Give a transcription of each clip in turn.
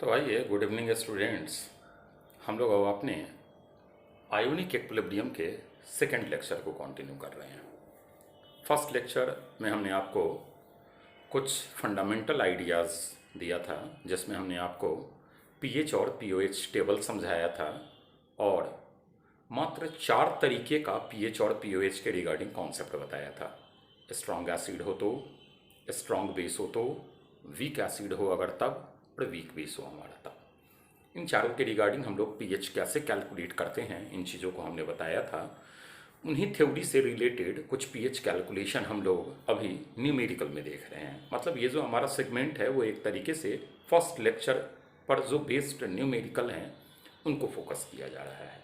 तो आइए, good evening students. हम लोग अब अपने आयोनिक इक्विलिब्रियम के सेकंड लेक्चर को कंटिन्यू कर रहे हैं। फर्स्ट लेक्चर में हमने आपको कुछ फंडामेंटल आइडियाज़ दिया था, जिसमें हमने आपको पीएच और पीओएच टेबल समझाया था और मात्र 4 तरीके का पीएच और पीओएच के रिगार्डिंग कॉन्सेप्ट बताया था। स्ट्रॉन्ग एसिड हो तो, स्ट्रॉन्ग बेस हो तो, वीक एसिड हो अगर तब, और वीक बेस हो हमारा तब। इन चारों के रिगार्डिंग हम लोग पीएच कैसे कैलकुलेट करते हैं, इन चीज़ों को हमने बताया था। उन्हीं थ्योरी से रिलेटेड कुछ पीएच कैलकुलेशन हम लोग अभी न्यूमेरिकल में देख रहे हैं। मतलब ये जो हमारा सेगमेंट है वो एक तरीके से फर्स्ट लेक्चर पर जो बेस्ड न्यूमेरिकल हैं उनको फोकस किया जा रहा है।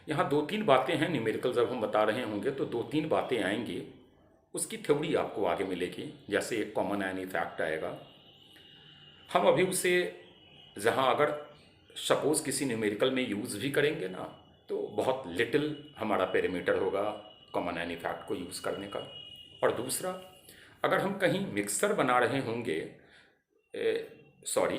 यहाँ 2-3 बातें हैं न्यूमेरिकल जब हम बता रहे होंगे तो 2-3 बातें आएंगी, उसकी थ्योरी आपको आगे मिलेगी। जैसे एक कॉमन आयन इफेक्ट आएगा, हम अभी उसे जहाँ अगर सपोज किसी न्यूमेरिकल में यूज़ भी करेंगे ना, तो बहुत लिटिल हमारा पेरीमीटर होगा कॉमन आयन इफेक्ट को यूज़ करने का। और दूसरा, अगर हम कहीं मिक्सर बना रहे होंगे,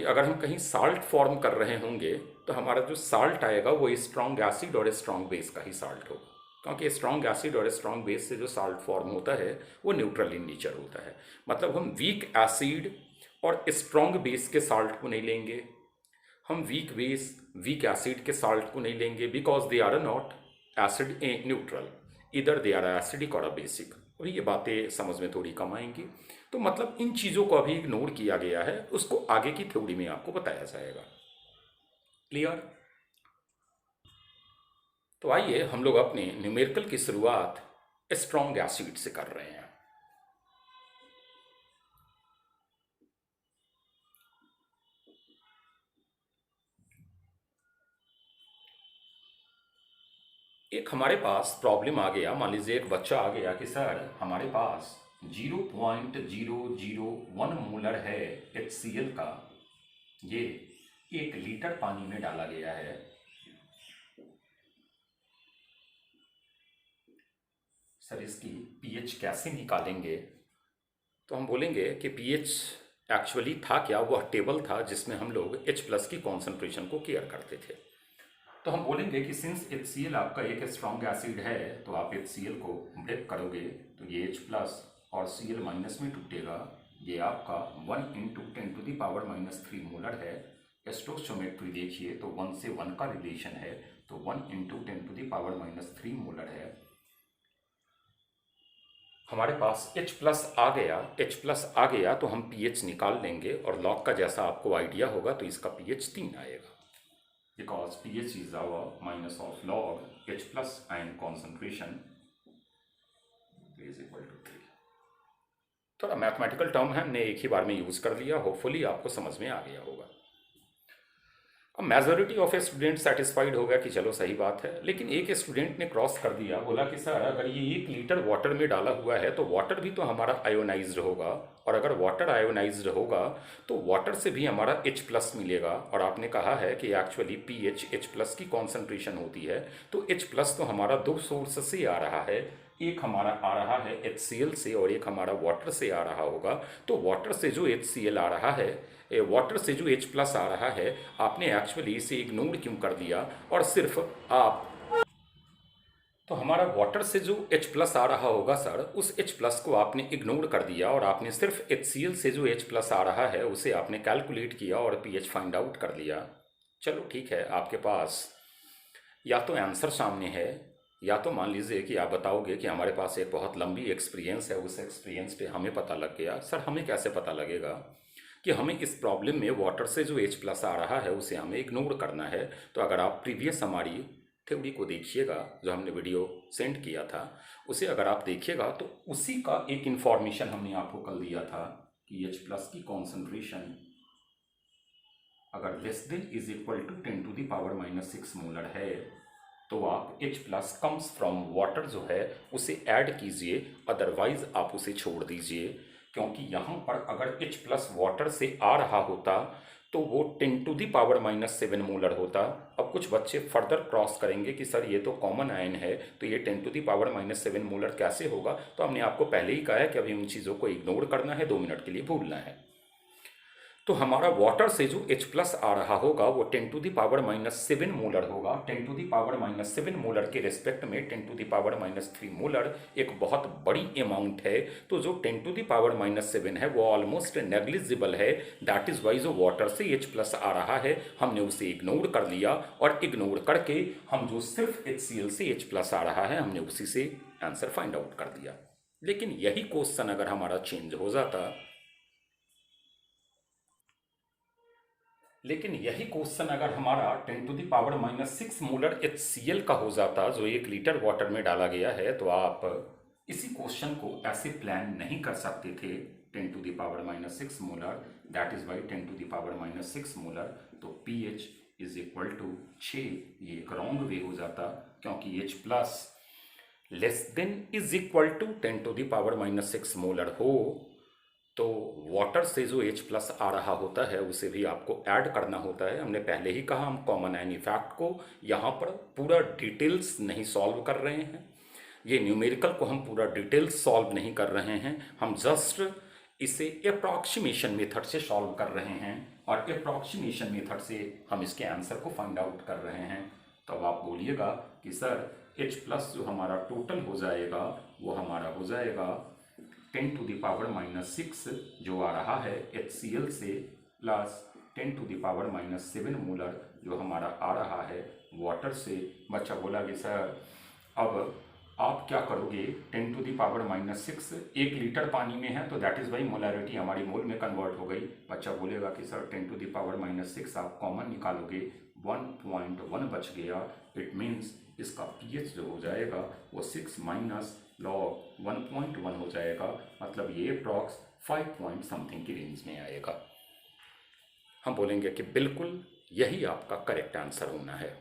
अगर हम कहीं साल्ट फॉर्म कर रहे होंगे, तो हमारा जो साल्ट आएगा वो स्ट्रॉन्ग एसिड और स्ट्रॉन्ग बेस का ही साल्ट होगा, क्योंकि स्ट्रॉन्ग एसिड और स्ट्रॉन्ग बेस से जो साल्ट फॉर्म होता है वो न्यूट्रल इन नेचर होता है। मतलब हम वीक एसिड और स्ट्रॉन्ग बेस के साल्ट को नहीं लेंगे, हम वीक एसिड के साल्ट को नहीं लेंगे, because they are not acid a neutral, इधर दे आर एसिडिक और बेसिक। अभी ये बातें समझ में थोड़ी कम आएंगी। तो मतलब इन चीज़ों को अभी इग्नोर किया गया है, उसको आगे की थ्योरी में आपको बताया जाएगा। क्लियर? तो आइए हम लोग अपने न्यूमेरिकल की शुरुआत स्ट्रॉन्ग एसिड से कर रहे हैं। एक हमारे पास प्रॉब्लम आ गया, मान लीजिए एक बच्चा आ गया कि सर हमारे पास 0.001 मोलर है HCl का, ये 1 लीटर पानी में डाला गया है। सर इसकी पीएच कैसे निकालेंगे? तो हम बोलेंगे कि पीएच एक्चुअली था क्या, वह टेबल था जिसमें हम लोग H+ की कॉन्सेंट्रेशन को केयर करते थे। तो हम बोलेंगे कि सिंस HCl आपका एक स्ट्रॉन्ग एसिड है, तो आप HCl को ब्रेक करोगे तो ये H+ और Cl माइनस में टूटेगा। ये आपका 1 × 10⁻³ मोलर है। स्टोइचोमेट्री देखिए तो 1 से 1 का रिलेशन है, तो 1 × 10⁻³ मोलर है। हमारे पास H+ आ गया तो हम pH निकाल लेंगे, और लॉग का जैसा आपको आइडिया होगा तो इसका pH 3 आएगा, because pH is our minus of log H+ ion concentration is equal to 3। थोड़ा मैथमेटिकल टर्म है, हमने एक ही बार में यूज़ कर लिया, होपफुली आपको समझ में आ गया होगा। अब मेजॉरिटी ऑफ स्टूडेंट सेटिस्फाइड होगा कि चलो सही बात है, लेकिन एक स्टूडेंट ने क्रॉस कर दिया, बोला कि सर अगर ये 1 लीटर वाटर में डाला हुआ है तो वाटर भी तो हमारा आयोनाइज्ड होगा, और अगर वाटर आयोनाइज्ड होगा तो वाटर से भी हमारा H+ मिलेगा। और आपने कहा है कि एक्चुअली पीएच H+ की कॉन्सेंट्रेशन होती है, तो H+ तो हमारा 2 सोर्स से आ रहा है, एक हमारा आ रहा है HCl से और एक हमारा वाटर से आ रहा होगा। तो वाटर से जो HCl आ रहा है, वाटर से जो H+ आ रहा है, आपने एक्चुअली इसे इग्नोर क्यों कर दिया, और सिर्फ आप, तो हमारा वाटर से जो H+ आ रहा होगा सर, उस H+ को आपने इग्नोर कर दिया और आपने सिर्फ HCl से जो H+ आ रहा है उसे आपने कैलकुलेट किया और pH फाइंड आउट कर लिया। चलो ठीक है, आपके पास या तो आंसर सामने है, या तो मान लीजिए कि आप बताओगे कि हमारे पास एक बहुत लंबी एक्सपीरियंस है, उस एक्सपीरियंस पे हमें पता लग गया। सर हमें कैसे पता लगेगा कि हमें इस प्रॉब्लम में वाटर से जो H+ आ रहा है उसे हमें इग्नोर करना है? तो अगर आप प्रीवियस हमारी थ्योरी को देखिएगा, जो हमने वीडियो सेंड किया था, उसे अगर आप देखिएगा तो उसी का एक इन्फॉर्मेशन हमने आपको कल दिया था कि H+ की कॉन्सेंट्रेशन अगर less than is equal to 10⁻⁻6 molar है, तो आप H+ कम्स फ्रॉम वाटर जो है उसे ऐड कीजिए, अदरवाइज आप उसे छोड़ दीजिए। क्योंकि यहाँ पर अगर H+ वाटर से आ रहा होता तो वो 10⁻⁻7 मोलर होता। अब कुछ बच्चे फर्दर क्रॉस करेंगे कि सर ये तो कॉमन आयन है, तो ये 10⁻⁻7 मोलर कैसे होगा? तो हमने आपको पहले ही कहा है कि अभी उन चीज़ों को इग्नोर करना है, 2 मिनट के लिए भूलना है। तो हमारा वाटर से जो H प्लस आ रहा होगा वो 10⁻⁻7 मोलर होगा। 10⁻⁻7 मोलर के रेस्पेक्ट में 10⁻⁻3 मोलर एक बहुत बड़ी अमाउंट है। तो जो 10⁻⁻7 है वो ऑलमोस्ट नेग्लिजिबल है। दैट इज वाई जो वाटर से H प्लस आ रहा है हमने उसे इग्नोर कर लिया, और इग्नोर करके हम जो सिर्फ HCl से H प्लस आ रहा है हमने उसी से आंसर फाइंड आउट कर दिया। लेकिन यही क्वेश्चन अगर हमारा चेंज हो जाता, लेकिन यही क्वेश्चन अगर हमारा 10⁻⁻6 मोलर HCl का हो जाता जो 1 लीटर वाटर में डाला गया है, तो आप इसी क्वेश्चन को ऐसे प्लान नहीं कर सकते थे। 10⁻⁻6 molar, that is by 10⁻⁻6 molar, तो pH इज इक्वल टू 6। ये एक रॉन्ग वे हो जाता, क्योंकि H plus less than is equal to 10⁻⁻6 molar हो तो वाटर से जो H प्लस आ रहा होता है उसे भी आपको ऐड करना होता है। हमने पहले ही कहा हम कॉमन आयन इफेक्ट को यहाँ पर पूरा डिटेल्स नहीं सॉल्व कर रहे हैं, ये न्यूमेरिकल को हम पूरा डिटेल्स सॉल्व नहीं कर रहे हैं, हम जस्ट इसे अप्रॉक्सीमेशन मेथड से सॉल्व कर रहे हैं, और अप्रॉक्सीमेशन मेथड से हम इसके आंसर को फाइंड आउट कर रहे हैं। तो अब आप बोलिएगा कि सर H प्लस जो हमारा टोटल हो जाएगा वो हमारा हो जाएगा 10⁻⁻6 जो आ रहा है HCl से, प्लस 10⁻⁻7 मोलर जो हमारा आ रहा है वाटर से। बच्चा बोला कि सर अब आप क्या करोगे, 10⁻⁻6 1 लीटर पानी में है तो दैट इज वाई मोलैरिटी हमारी मोल में कन्वर्ट हो गई। बच्चा बोलेगा कि सर 10⁻⁻6 आप कॉमन निकालोगे, 1.1 बच गया, इट मीन्स इसका pH जो हो जाएगा वो 6 माइनस लॉग 1.1 हो जाएगा, मतलब ये अप्रॉक्स 5 पॉइंट समथिंग की रेंज में आएगा। हम बोलेंगे कि बिल्कुल यही आपका करेक्ट आंसर होना है।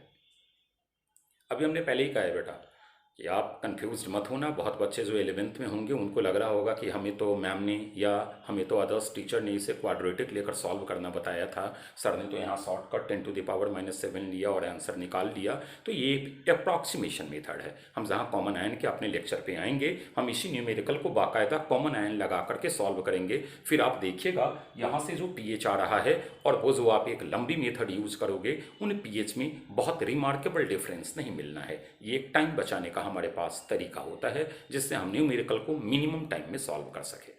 अभी हमने पहले ही कहा है बेटा कि आप कंफ्यूज्ड मत होना। बहुत बच्चे जो 11th में होंगे उनको लग रहा होगा कि हमें तो मैम ने या हमें तो अदर्स टीचर ने इसे क्वाड्रेटिक लेकर सॉल्व करना बताया था, सर ने तो यहाँ शॉर्टकट 10⁻⁻7 लिया और आंसर निकाल लिया। तो ये एक अप्रॉक्सीमेशन मेथड है। हम जहाँ कॉमन आयन के अपने लेक्चर पे आएंगे हम इसी न्यूमेरिकल को बाकायदा कॉमन आयन लगा करके सॉल्व करेंगे। फिर आप देखिएगा यहाँ से जो pH आ रहा है और वो जो आप एक लंबी मेथड यूज करोगे उन pH में बहुत रिमार्केबल डिफरेंस नहीं मिलना है। ये एक टाइम बचाने का हमारे पास तरीका होता है जिससे हम न्यूमेरिकल को मिनिमम टाइम में सॉल्व कर सके।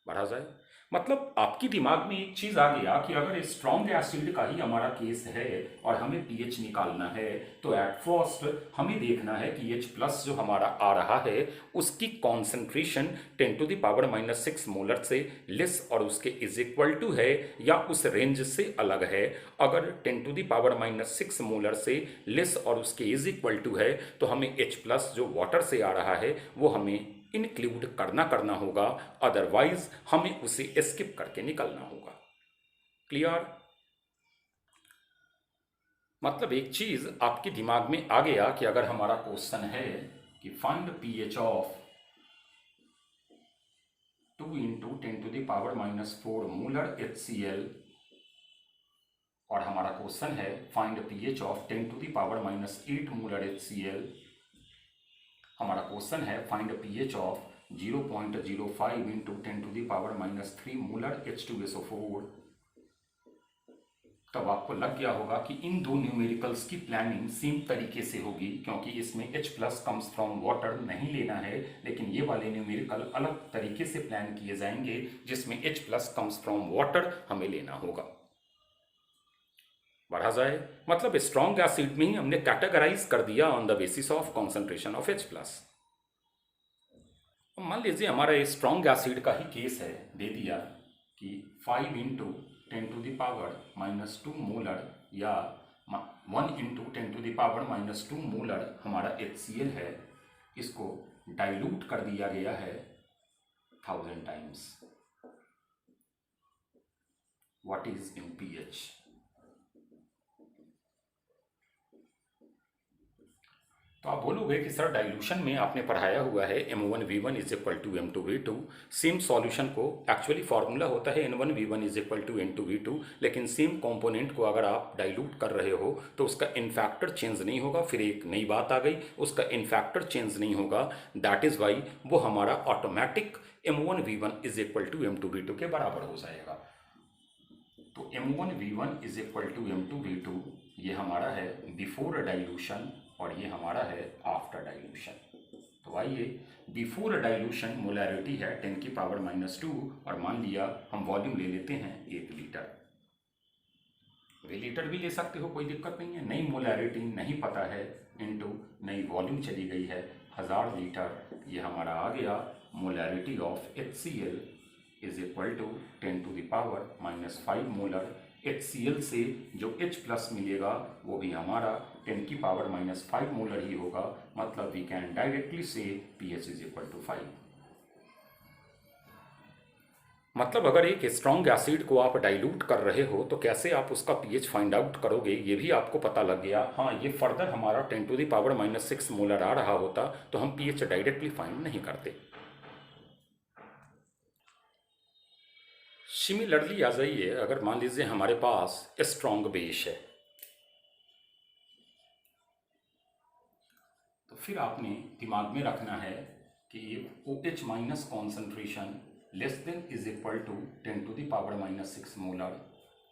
बढ़ा जाए, मतलब आपकी दिमाग में एक चीज आ गया कि अगर स्ट्रॉन्ग एसिड का ही हमारा केस है और हमें pH निकालना है तो एट फर्स्ट हमें देखना है कि H प्लस जो हमारा आ रहा है उसकी कॉन्सेंट्रेशन 10⁻⁻6 मोलर से लेस और उसके इज इक्वल टू है या उस रेंज से अलग है। अगर 10⁻⁻6 मोलर से लेस और उसके इज इक्वल टू है तो हमें H प्लस जो वाटर से आ रहा है वो हमें इंक्लूड करना होगा, अदरवाइज हमें उसे स्किप करके निकलना होगा। क्लियर? मतलब एक चीज आपके दिमाग में आ गया कि अगर हमारा क्वेश्चन है कि find pH of 2 × 10⁻⁻4 molar HCl और हमारा क्वेश्चन है find pH of 10⁻⁻8 molar HCl, हमारा क्वेश्चन है find pH of 0.05 × 10⁻³ molar H2SO4। तब आपको लग गया होगा कि इन दो न्यूमेरिकल्स की प्लानिंग सेम तरीके से होगी, क्योंकि इसमें H plus comes from water नहीं लेना है, लेकिन ये वाले न्यूमेरिकल अलग तरीके से प्लान किए जाएंगे जिसमें H plus comes from water हमें लेना होगा। बढ़ा जाए, मतलब स्ट्रॉन्ग एसिड में ही हमने कैटेगराइज कर दिया on the basis of concentration of H plus. मान लीजिए हमारा स्ट्रॉन्ग एसिड का ही केस है, दे दिया कि 5 × 10⁻² मोलर या 1 × 10⁻² मोलर हमारा HCl है, इसको डाइल्यूट कर दिया गया है 1000 times. What is in pH? तो आप बोलोगे कि सर डाइल्यूशन में आपने पढ़ाया हुआ है M1V1 = M2V2। सेम सॉल्यूशन को एक्चुअली फार्मूला होता है N1V1 = N2V2, लेकिन सेम कंपोनेंट को अगर आप डाइल्यूट कर रहे हो तो उसका इन फैक्टर चेंज नहीं होगा। फिर एक नई बात आ गई, उसका इन फैक्टर चेंज नहीं होगा, दैट इज वाई वो हमारा ऑटोमेटिक M1V1 = M2V2 के बराबर हो जाएगा। तो M1V1 is equal to M2V2, ये हमारा है बिफोर डाइल्यूशन और ये हमारा है आफ्टर डाइल्यूशन। तो आइए, बिफोर डाइल्यूशन मोलैरिटी है 10⁻⁻2 और मान लिया हम वॉल्यूम ले लेते हैं 1 लीटर। वे लीटर भी ले सकते हो, कोई दिक्कत नहीं है। नई मोलैरिटी नहीं पता है इनटू नई वॉल्यूम चली गई है 1000 लीटर, ये हमारा आ गया molarity of HCl is equal to 10⁻⁻5 molar. HCl से जो H प्लस मिलेगा वो भी हमारा 10⁻⁻5 मोलर ही होगा, मतलब वी कैन डायरेक्टली से pH इज इक्वल टू 5। मतलब अगर एक स्ट्रॉन्ग एसिड को आप डाइल्यूट कर रहे हो तो कैसे आप उसका pH फाइंड आउट करोगे, ये भी आपको पता लग गया। हाँ, ये फर्दर हमारा 10⁻⁻6 मोलर आ रहा होता तो हम pH डायरेक्टली फाइंड नहीं करते। सिमिलरली आ जाइए, अगर मान लीजिए हमारे पास स्ट्रॉन्ग बेस है तो फिर आपने दिमाग में रखना है कि OH minus concentration less than is equal to 10⁻⁻6 molar,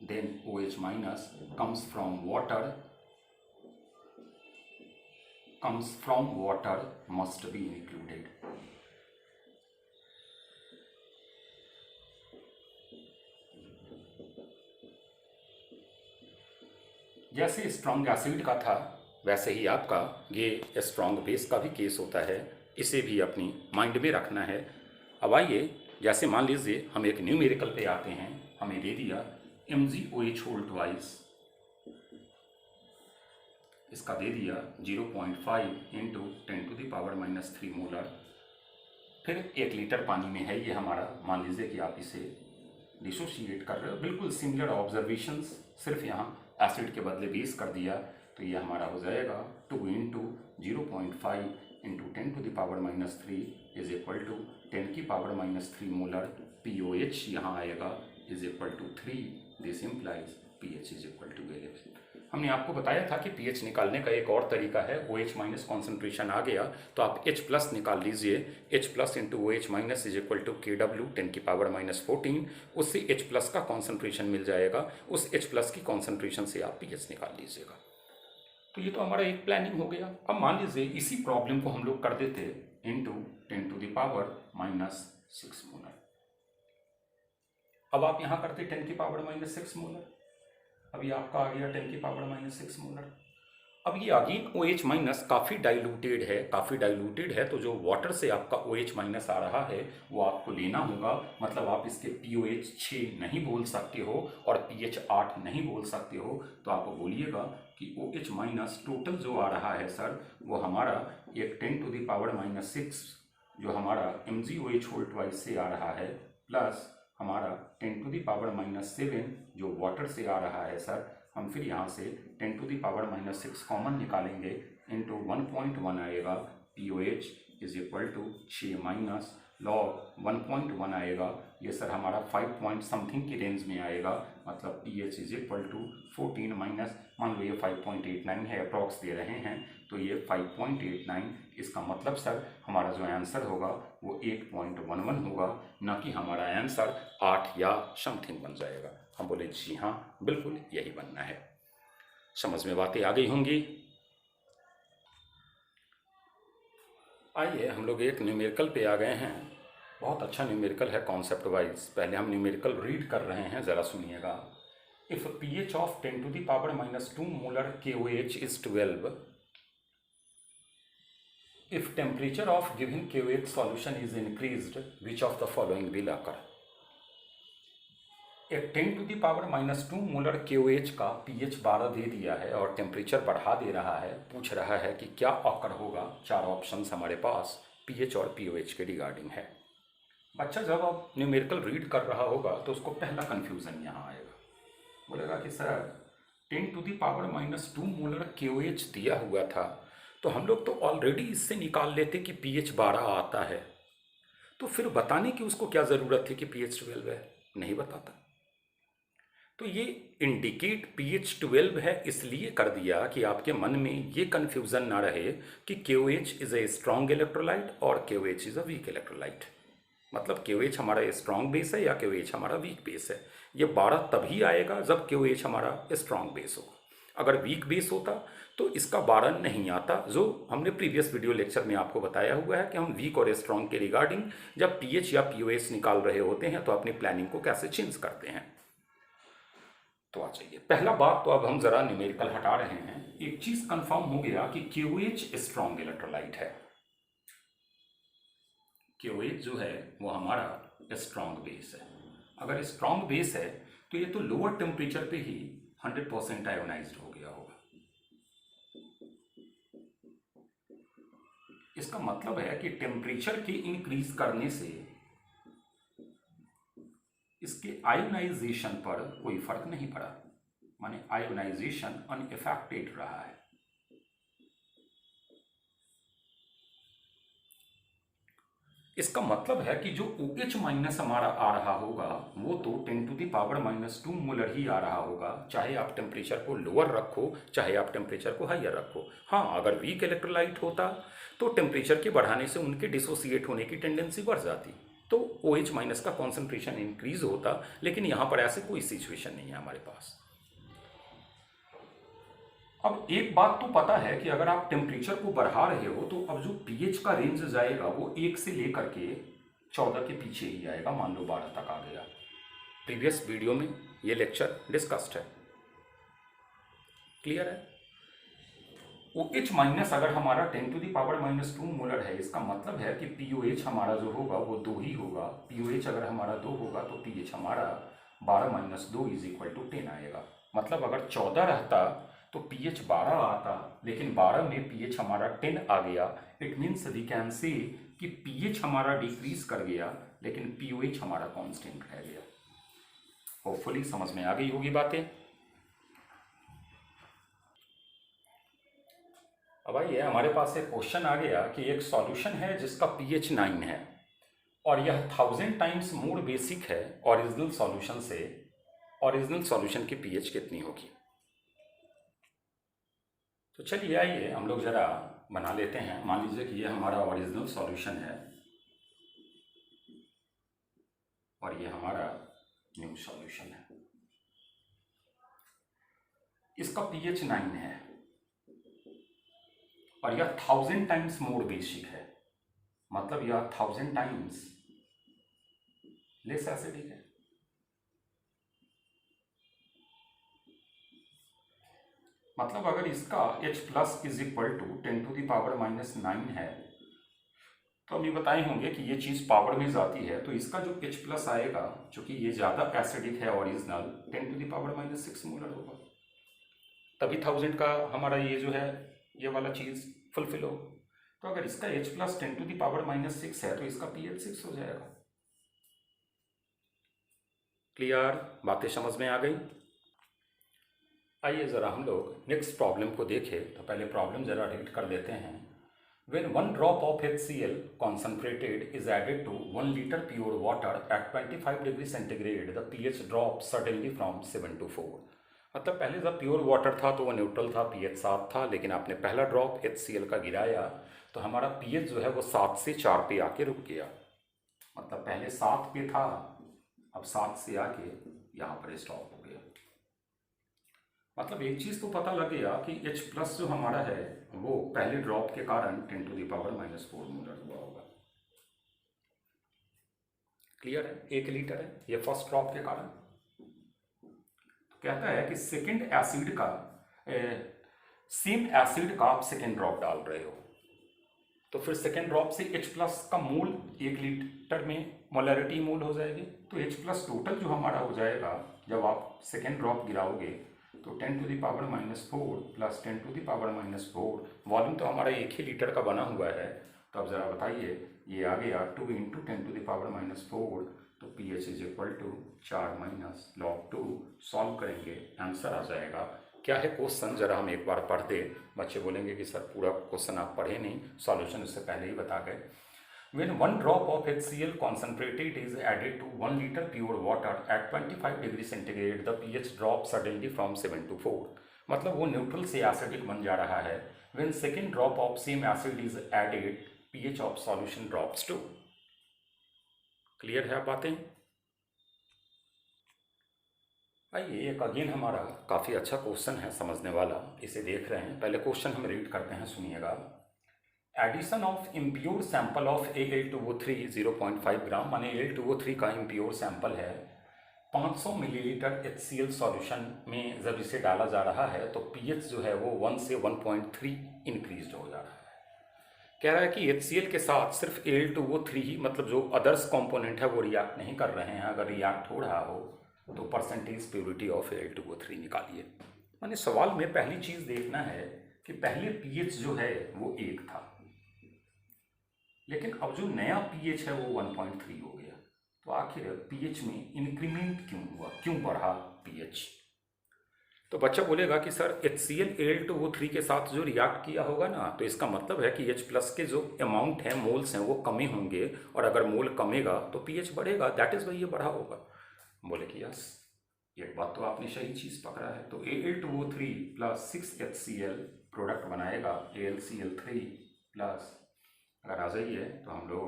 then OH minus comes from water must be included। जैसे स्ट्रॉन्ग एसिड का था वैसे ही आपका ये स्ट्रॉन्ग बेस का भी केस होता है, इसे भी अपनी माइंड में रखना है। अब आइए, जैसे मान लीजिए हम एक न्यूमेरिकल पे आते हैं, हमें दे दिया MgOH होल ट्वाइस, इसका दे दिया 0.5 इंटू 10⁻⁻3 मोलर, फिर 1 लीटर पानी में है ये हमारा। मान लीजिए कि आप इसे डिसोशिएट कर रहे हो, बिल्कुल सिमिलर ऑब्जर्वेशंस, सिर्फ यहाँ एसिड के बदले बेस कर दिया, तो ये हमारा हो जाएगा 2 into 0.5 into 10⁻⁻3 is equal to 10⁻⁻3 molar. POH यहाँ आएगा is equal to 3, this implies pH is equal to 11। हमने आपको बताया था कि pH निकालने का एक और तरीका है, OH माइनस कॉन्सेंट्रेशन आ गया तो आप H प्लस निकाल लीजिए, H plus into OH minus is equal to KW 10⁻⁻14, उससे H प्लस का कॉन्सेंट्रेशन मिल जाएगा, उस H प्लस की कॉन्सेंट्रेशन से आप pH निकाल लीजिएगा। तो ये तो हमारा एक प्लानिंग हो गया। अब मान लीजिए इसी प्रॉब्लम को हम लोग कर देते इंटू 10⁻⁻6 मोलर। अब आप यहाँ करते 10⁻⁻6 मोलर, अभी आपका आ गया 10⁻⁻6 मोलर। अब ये अगेन OH माइनस काफ़ी डाइल्यूटेड है, तो जो वाटर से आपका OH माइनस आ रहा है वो आपको लेना होगा, मतलब आप इसके POH 6 नहीं बोल सकते हो और pH 8 नहीं बोल सकते हो, तो आप बोलिएगा कि OH माइनस टोटल जो आ रहा है सर वो हमारा एक 10⁻⁻6 जो हमारा MgOH होल ट्वाइस से आ रहा है, प्लस हमारा 10⁻⁻7 जो वाटर से आ रहा है सर, हम फिर यहाँ से 10⁻⁻6 कॉमन निकालेंगे, इंटू 1.1 आएगा, POH is equal to 6 minus log 1.1 आएगा, ये सर हमारा 5 पॉइंट समथिंग की रेंज में आएगा, मतलब pH is equal to 14 minus, मान लो ये 5.89 है, अप्रॉक्स दे रहे हैं तो ये 5.89, इसका मतलब सर हमारा जो आंसर होगा वो 8.11 होगा, ना कि हमारा आंसर 8 या समथिंग बन जाएगा। हम बोले जी हाँ बिल्कुल यही बनना है। समझ में बातें आ गई होंगी। आइए हम लोग एक न्यूमेरिकल पे आ गए हैं, बहुत अच्छा न्यूमेरिकल है कॉन्सेप्ट वाइज। पहले हम न्यूमेरिकल रीड कर रहे हैं, ज़रा सुनिएगा। If pH of 10⁻⁻2 molar KOH is 12, if temperature of given KOH solution is increased, which of the following will occur? एक 10⁻⁻2 मोलर KOH का pH 12 दे दिया है और टेम्परेचर बढ़ा दे रहा है, पूछ रहा है कि क्या ऑकर होगा। 4 ऑप्शंस हमारे पास pH और POH के रिगार्डिंग है। बच्चा जब आप न्यूमेरिकल रीड कर रहा होगा तो उसको पहला कन्फ्यूज़न यहाँ आएगा, बोलेगा कि सर 10⁻⁻2 मोलर KOH दिया हुआ था तो हम लोग तो ऑलरेडी इससे निकाल लेते कि pH 12 आता है, तो फिर बताने की उसको क्या ज़रूरत थी कि pH 12 है, नहीं बताता। तो ये इंडिकेट pH 12 है इसलिए कर दिया कि आपके मन में ये कन्फ्यूज़न ना रहे कि KOH is a strong electrolyte और KOH is a weak electrolyte. मतलब KOH हमारा स्ट्रॉन्ग बेस है या KOH हमारा वीक बेस है। ये 12 तभी आएगा जब KOH हमारा स्ट्रॉन्ग बेस हो। अगर वीक बेस होता तो इसका 12 नहीं आता, जो हमने प्रीवियस वीडियो लेक्चर में आपको बताया हुआ है कि हम वीक और स्ट्रॉन्ग के रिगार्डिंग जब पीएच या पीओएस निकाल रहे होते हैं तो अपनी प्लानिंग को कैसे चेंज करते हैं। तो आ जाइए, पहला बात तो अब हम जरा न्यूमेरिकल हटा रहे हैं। एक चीज कंफर्म हो गया कि KOH स्ट्रॉन्ग इलेक्ट्रोलाइट है। KOH जो है वो हमारा स्ट्रॉन्ग बेस है। अगर स्ट्रॉन्ग बेस है तो ये तो लोअर टेम्परेचर पे ही 100% आयोनाइज्ड हो गया होगा। इसका मतलब है कि टेम्परेचर के इंक्रीज करने से इसके आयोनाइजेशन पर कोई फर्क नहीं पड़ा, माने आयोनाइजेशन अनइफेक्टेड रहा है। इसका मतलब है कि जो OH माइनस हमारा आ रहा होगा वो तो 10⁻⁻² मोलर ही आ रहा होगा, चाहे आप टेम्परेचर को लोअर रखो चाहे आप टेम्परेचर को हाइयर रखो। हाँ, अगर वीक इलेक्ट्रोलाइट होता तो टेम्परेचर के बढ़ाने से उनके डिसोसिएट होने की टेंडेंसी बढ़ जाती, तो OH माइनस का कॉन्सेंट्रेशन इंक्रीज होता, लेकिन यहाँ पर ऐसे कोई सिचुएशन नहीं है हमारे पास। अब एक बात तो पता है कि अगर आप टेम्परेचर को बढ़ा रहे हो तो अब जो पीएच का रेंज जाएगा वो 1 से लेकर के 14 के पीछे ही आएगा, मान लो 12 तक आ गया। प्रीवियस वीडियो में ये लेक्चर डिस्कस्ड है, क्लियर है। OH माइनस अगर हमारा 10⁻⁻² मोलर है, इसका मतलब है कि POH हमारा जो होगा वो 2 ही होगा। POH अगर हमारा 2 होगा तो पीएच हमारा 12 - 2 = 10 आएगा। मतलब अगर 14 रहता तो पीएच 12 आता, लेकिन 12 में पीएच हमारा 10 आ गया। It means we can say कि पीएच हमारा डिक्रीज कर गया लेकिन पीओएच हमारा कांस्टेंट रह गया। होपफुली समझ में आ गई होगी बातें। अब आइए, हमारे पास एक क्वेश्चन आ गया कि एक सॉल्यूशन है जिसका पीएच 9 है और यह 1000 टाइम्स मोर बेसिक है ओरिजिनल सॉल्यूशन से। ओरिजिनल सॉल्यूशन की पीएच कितनी होगी? तो चलिए आइए हम लोग ज़रा बना लेते हैं। मान लीजिए कि ये हमारा ओरिजिनल सॉल्यूशन है और ये हमारा न्यू सॉल्यूशन है। इसका पीएच 9 है और यह 1000 टाइम्स मोर बेसिक है, मतलब यह 1000 टाइम्स लेस एसिडिक है। मतलब अगर इसका H plus is equal to 10⁻⁻9 है तो हम ये बताए होंगे कि ये चीज़ पावर में जाती है, तो इसका जो H प्लस आएगा, चूंकि ये ज़्यादा एसिडिक है ओरिजिनल, 10⁻�6 मोलर होगा, तभी 1000 का हमारा ये जो है ये वाला चीज़ फुलफिल हो। तो अगर इसका H प्लस 10⁻�6 है तो इसका pH 6 हो जाएगा। क्लियर? बातें समझ में आ गई? आइए ज़रा हम लोग नेक्स्ट प्रॉब्लम को देखें। तो पहले प्रॉब्लम ज़रा रीड कर लेते हैं। When 1 drop of HCl concentrated is added to 1 liter pure water at 25 degree centigrade, the pH drops suddenly from 7 to 4। मतलब पहले जब प्योर वाटर था तो वो न्यूट्रल था, pH 7 था, लेकिन आपने पहला ड्रॉप HCl का गिराया तो हमारा pH जो है वो 7 से 4 पे आके रुक गया। मतलब पहले 7 पे था, अब 7 से आके यहाँ पर स्टॉप हो गया। मतलब एक चीज़ तो पता लग गया कि H प्लस जो हमारा है वो पहले ड्रॉप के कारण 10⁻⁻4 मोलर हुआ होगा। क्लियर है? 1 लीटर है ये फर्स्ट ड्रॉप के कारण। तो कहता है कि सेकेंड एसिड का सेम एसिड का आप सेकेंड ड्रॉप डाल रहे हो, तो फिर सेकेंड ड्रॉप से H प्लस का मोल 1 लीटर में मोलरिटी मोल हो जाएगी। तो H प्लस टोटल जो हमारा हो जाएगा जब आप सेकेंड ड्रॉप गिराओगे तो 10⁻⁻4 प्लस 10⁻⁻4, वॉल्यूम तो हमारा 1 ही लीटर का बना हुआ है। तो अब ज़रा बताइए, ये आ गया 2 × 10⁻⁻4, तो pH is equal to 4 - log2। Solve करेंगे, आंसर आ जाएगा। क्या है क्वेश्चन, ज़रा हम एक बार पढ़ दें। बच्चे बोलेंगे कि सर पूरा क्वेश्चन आप पढ़े नहीं, सॉल्यूशन उससे पहले ही बता गए। When 1 drop of HCl concentrated is added to 1 liter pure water at 25 degree centigrade, the pH drops suddenly from 7 to 4। मतलब वो न्यूट्रल से एसिडिक बन जा रहा है। When second drop of same acid is added, pH of solution drops to। Clear है आप बातें? आइए, एक अगेन हमारा काफ़ी अच्छा क्वेश्चन है, समझने वाला, इसे देख रहे हैं। पहले क्वेश्चन हम रीड करते हैं, सुनिएगा। Addition of impure sample of Al2O3 0.5 gram, माने Al2O3 का इम्प्योर सैंपल है। 500 मिलीलीटर HCl सॉल्यूशन में जब इसे डाला जा रहा है तो pH जो है वो 1 से 1.3 इंक्रीज हो जा रहा है। कह रहा है कि HCl के साथ सिर्फ Al2O3 ही, मतलब जो अदर्स कंपोनेंट है वो रिएक्ट नहीं कर रहे हैं। अगर रिएक्ट हो रहा हो तो परसेंटेज प्योरिटी ऑफ Al2O3 निकालिए। माने सवाल में पहली चीज़ देखना है कि पहले pH जो है वो 1 था, लेकिन अब जो नया pH है वो 1.3 हो गया। तो आखिर pH में इंक्रीमेंट क्यों हुआ, क्यों बढ़ा pH? तो बच्चा बोलेगा कि सर HCl Al2O3 के साथ जो रिएक्ट किया होगा ना, तो इसका मतलब है कि H+ के जो अमाउंट हैं, मोल्स हैं, वो कमी होंगे, और अगर मोल कमेगा तो pH बढ़ेगा, दैट इज़ वाई ये बढ़ा होगा। बोले कि यस, एक बात तो आपने सही चीज़ पकड़ा है। तो Al2O3 प्लस 6HCl प्रोडक्ट बनाएगा AlCl3 प्लस, अगर आ जाइए तो हम लोग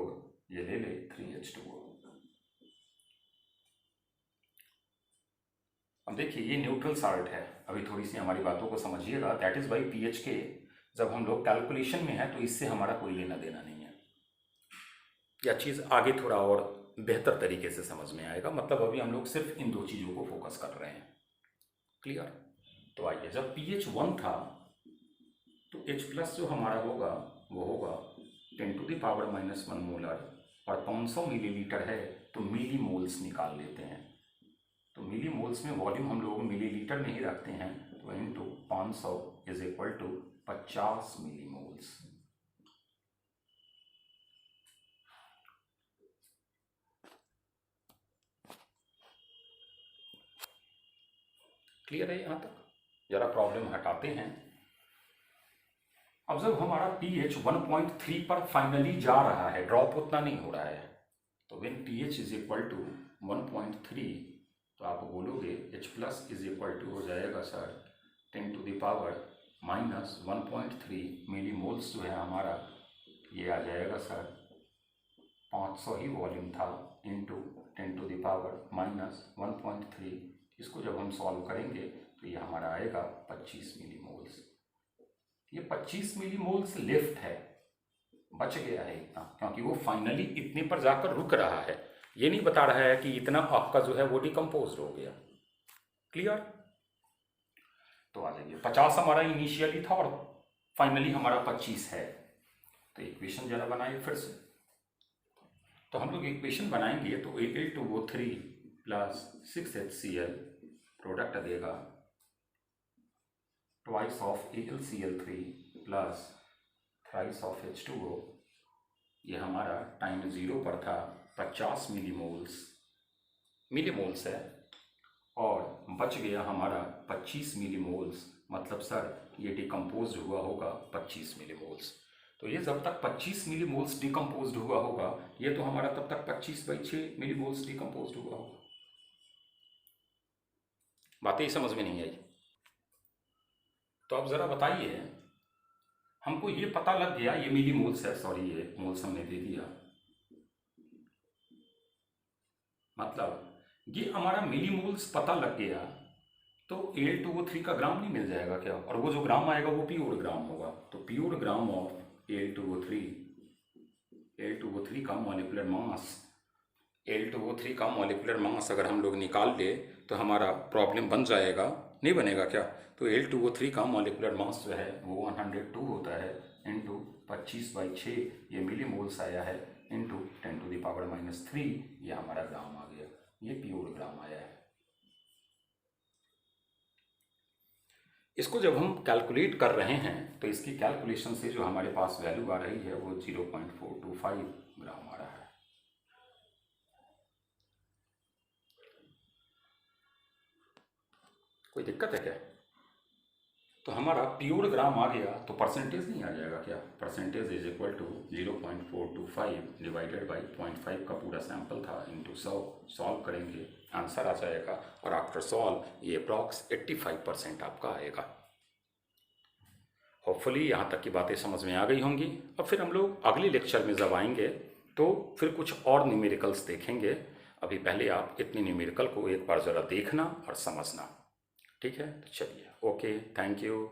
ये ले ले 3H2O। अब देखिए ये न्यूट्रल साल्ट है, अभी थोड़ी सी हमारी बातों को समझिएगा। दैट इज़ वाई pH के जब हम लोग कैलकुलेशन में है तो इससे हमारा कोई लेना देना नहीं है। या चीज़ आगे थोड़ा और बेहतर तरीके से समझ में आएगा, मतलब अभी हम लोग सिर्फ इन दो चीज़ों को फोकस कर रहे हैं। क्लियर? तो आइए, जब pH 1 था तो H+ जो हमारा होगा वो होगा 10⁻⁻1 मोलर, और 500 मिलीलीटर है तो मिली मोल्स निकाल लेते हैं। तो मिली मोल्स में वॉल्यूम हम लोग मिलीलीटर में ही रखते हैं, तो into 500 is equal to 50 milli moles. Clear है यहाँ तक? जरा प्रॉब्लम हटाते हैं। अब जब हमारा pH 1.3 पर फाइनली जा रहा है, ड्रॉप उतना नहीं हो रहा है, तो when pH is equal to 1.3 तो आप बोलोगे H+ इज इक्वल टू हो जाएगा सर 10⁻⁻1.3 मिली मोल्स जो है हमारा, ये आ जाएगा सर 500 ही वॉल्यूम था, इंटू 10⁻⁻1.3। इसको जब हम सॉल्व करेंगे तो ये हमारा आएगा 25 मिली मोल्स। ये 25 मिली मोल्स लेफ्ट है, बच गया है इतना, क्योंकि वो फाइनली इतने पर जाकर रुक रहा है। ये नहीं बता रहा है कि इतना आपका जो है वो डिकम्पोज हो गया। क्लियर? तो आ जाइए, 50 हमारा इनिशियली था और फाइनली हमारा 25 है। तो इक्वेशन जरा बनाइए फिर से। तो हम लोग इक्वेशन बनाएंगे तो Al2O3 प्लस 6HCl प्रोडक्ट देगा twice of AlCl3 plus thrice of H2O। ये हमारा टाइम 0 पर था 50 मिलीमोल्स है, और बच गया हमारा 25 मिलीमोल्स, मतलब सर ये डिकम्पोज हुआ होगा 25 मिलीमोल्स। तो ये जब तक 25 मिलीमोल्स डिकम्पोज हुआ होगा, ये तो हमारा तब तक 25/6 मिलीमोल्स डिकम्पोज हुआ होगा। बातें ही समझ में नहीं आई? तो अब ज़रा बताइए, हमको ये पता लग गया, ये मिलीमोल्स है, सॉरी ये मोल्स हमने दे दिया, मतलब ये हमारा मिलीमोल्स पता लग गया, तो Al2O3 का ग्राम नहीं मिल जाएगा क्या? और वो जो ग्राम आएगा वो प्योर ग्राम होगा। तो प्योर ग्राम ऑफ Al2O3 का मॉलिक्यूलर मास अगर हम लोग निकाल ले तो हमारा प्रॉब्लम बन जाएगा, नहीं बनेगा क्या? तो Al2O3 का मॉलिक्यूलर मास जो है वो 102 होता है, इंटू 25/6 ये मिली मोल्स आया है, इंटू 10⁻⁻3 ये हमारा ग्राम आ गया, ये प्योर ग्राम आया है। इसको जब हम कैलकुलेट कर रहे हैं तो इसकी कैलकुलेशन से जो हमारे पास वैल्यू आ रही है वो 0.425 ग्राम आ रहा है। कोई दिक्कत है क्या? तो हमारा प्योर ग्राम आ गया, तो परसेंटेज नहीं आ जाएगा क्या? Percentage is equal to 0.425 divided by 0.5 का पूरा सैंपल था, इंटू 100 सॉल्व करेंगे आंसर आ जाएगा, और आफ्टर सॉल्व ये अप्रॉक्स 85% आपका आएगा। होपफुली यहाँ तक की बातें समझ में आ गई होंगी। अब फिर हम लोग अगले लेक्चर में जब आएंगे तो फिर कुछ और न्यूमेरिकल्स देखेंगे। अभी पहले आप इतने न्यूमेरिकल को एक बार ज़रा देखना और समझना। ठीक है, तो चलिए, ओके, थैंक यू।